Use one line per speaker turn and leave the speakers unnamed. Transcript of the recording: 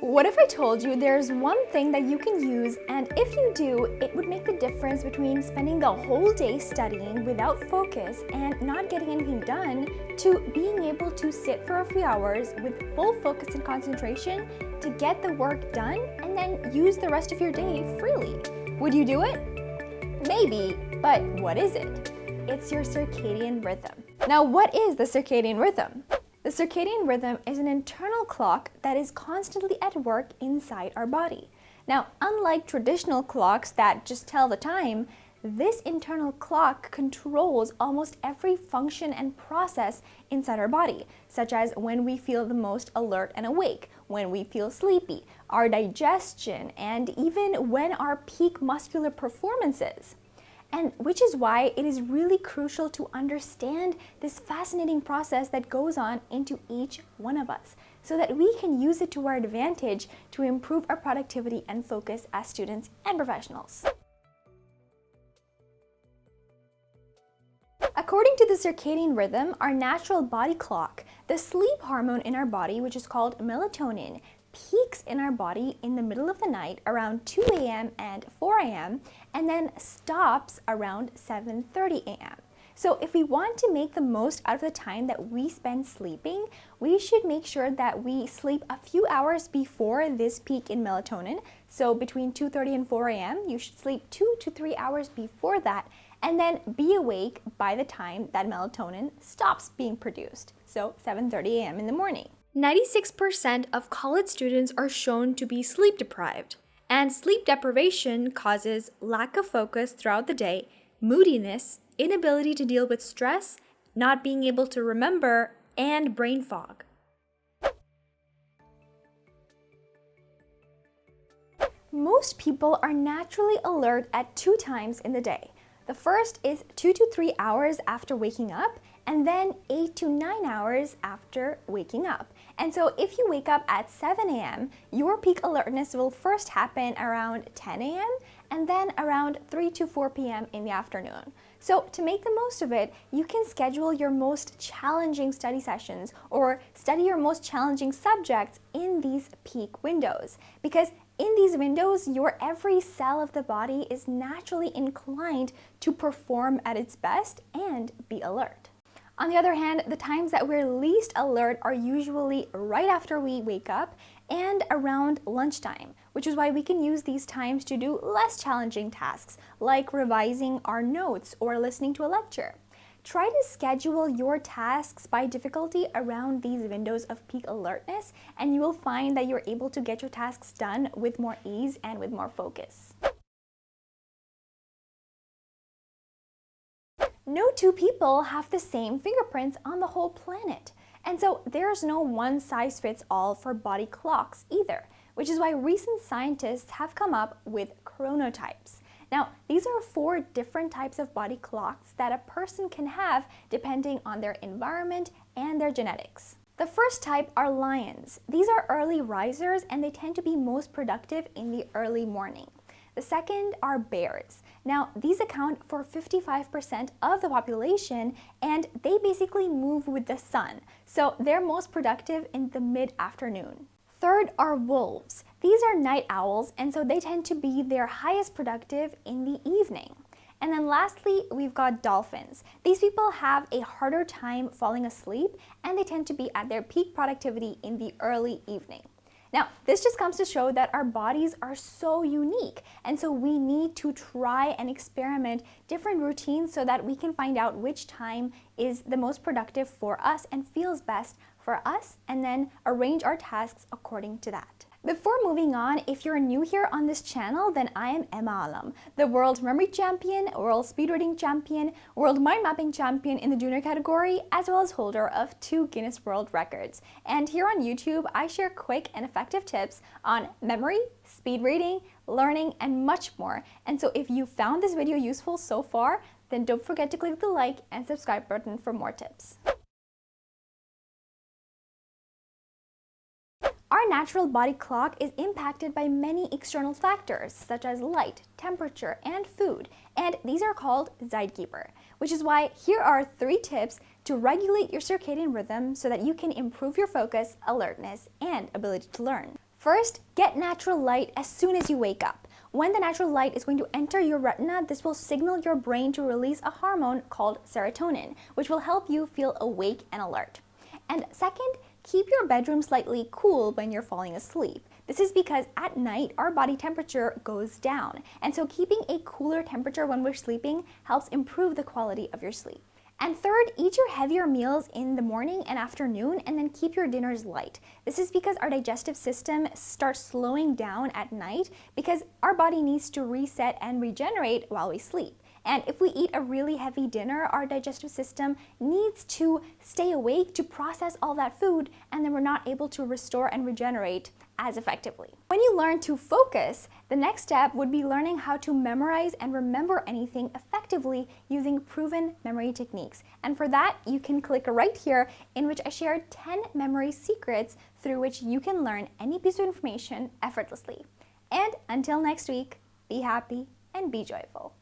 What if I told you there's one thing that you can use, and if you do, it would make the difference between spending the whole day studying without focus and not getting anything done to being able to sit for a few hours with full focus and concentration to get the work done and then use the rest of your day freely? Would you do it? Maybe, but what is it? It's your circadian rhythm. Now, what is the circadian rhythm? The circadian rhythm is an internal clock that is constantly at work inside our body. Now, unlike traditional clocks that just tell the time, this internal clock controls almost every function and process inside our body, such as when we feel the most alert and awake, when we feel sleepy, our digestion, and even when our peak muscular performance is. And which is why it is really crucial to understand this fascinating process that goes on into each one of us so that we can use it to our advantage to improve our productivity and focus as students and professionals. According to the circadian rhythm, our natural body clock, the sleep hormone in our body, which is called melatonin, peaks in our body in the middle of the night around 2 a.m. and 4 a.m. and then stops around 7:30 a.m. So if we want to make the most out of the time that we spend sleeping, we should make sure that we sleep a few hours before this peak in melatonin. So between 2:30 and 4 a.m., you should sleep 2 to 3 hours before that and then be awake by the time that melatonin stops being produced. So 7:30 a.m. in the morning. 96% of college students are shown to be sleep deprived, and sleep deprivation causes lack of focus throughout the day, moodiness, inability to deal with stress, not being able to remember, and brain fog. Most people are naturally alert at 2 times in the day. The first is 2 to 3 hours after waking up, and then 8 to 9 hours after waking up. And so if you wake up at 7 a.m., your peak alertness will first happen around 10 a.m. and then around 3 to 4 p.m. in the afternoon. So to make the most of it, you can schedule your most challenging study sessions or study your most challenging subjects in these peak windows. Because in these windows, your every cell of the body is naturally inclined to perform at its best and be alert. On the other hand, the times that we're least alert are usually right after we wake up and around lunchtime, which is why we can use these times to do less challenging tasks like revising our notes or listening to a lecture. Try to schedule your tasks by difficulty around these windows of peak alertness, and you will find that you're able to get your tasks done with more ease and with more focus. No two people have the same fingerprints on the whole planet. And so there's no one size fits all for body clocks either, which is why recent scientists have come up with chronotypes. Now, these are 4 different types of body clocks that a person can have depending on their environment and their genetics. The first type are lions. These are early risers and they tend to be most productive in the early morning. The second are bears. Now, these account for 55% of the population and they basically move with the sun, so they're most productive in the mid-afternoon. Third are wolves. These are night owls and so they tend to be their highest productive in the evening. And then lastly, we've got dolphins. These people have a harder time falling asleep and they tend to be at their peak productivity in the early evening. Now, this just comes to show that our bodies are so unique, and so we need to try and experiment different routines so that we can find out which time is the most productive for us and feels best for us, and then arrange our tasks according to that. Before moving on, if you're new here on this channel, then I am Emma Alam, the world memory champion, world speed reading champion, world mind mapping champion in the junior category, as well as holder of 2 Guinness World Records. And here on YouTube, I share quick and effective tips on memory, speed reading, learning, and much more. And so if you found this video useful so far, then don't forget to click the like and subscribe button for more tips. Our natural body clock is impacted by many external factors such as light, temperature, and food, and these are called Zeitgeber, which is why here are 3 tips to regulate your circadian rhythm so that you can improve your focus, alertness, and ability to learn. First, get natural light as soon as you wake up. When the natural light is going to enter your retina, this will signal your brain to release a hormone called serotonin, which will help you feel awake and alert. And second, keep your bedroom slightly cool when you're falling asleep. This is because at night, our body temperature goes down. And so keeping a cooler temperature when we're sleeping helps improve the quality of your sleep. And third, eat your heavier meals in the morning and afternoon, and then keep your dinners light. This is because our digestive system starts slowing down at night because our body needs to reset and regenerate while we sleep. And if we eat a really heavy dinner, our digestive system needs to stay awake to process all that food, and then we're not able to restore and regenerate as effectively. When you learn to focus, the next step would be learning how to memorize and remember anything effectively using proven memory techniques. And for that, you can click right here, in which I share 10 memory secrets through which you can learn any piece of information effortlessly. And until next week, be happy and be joyful.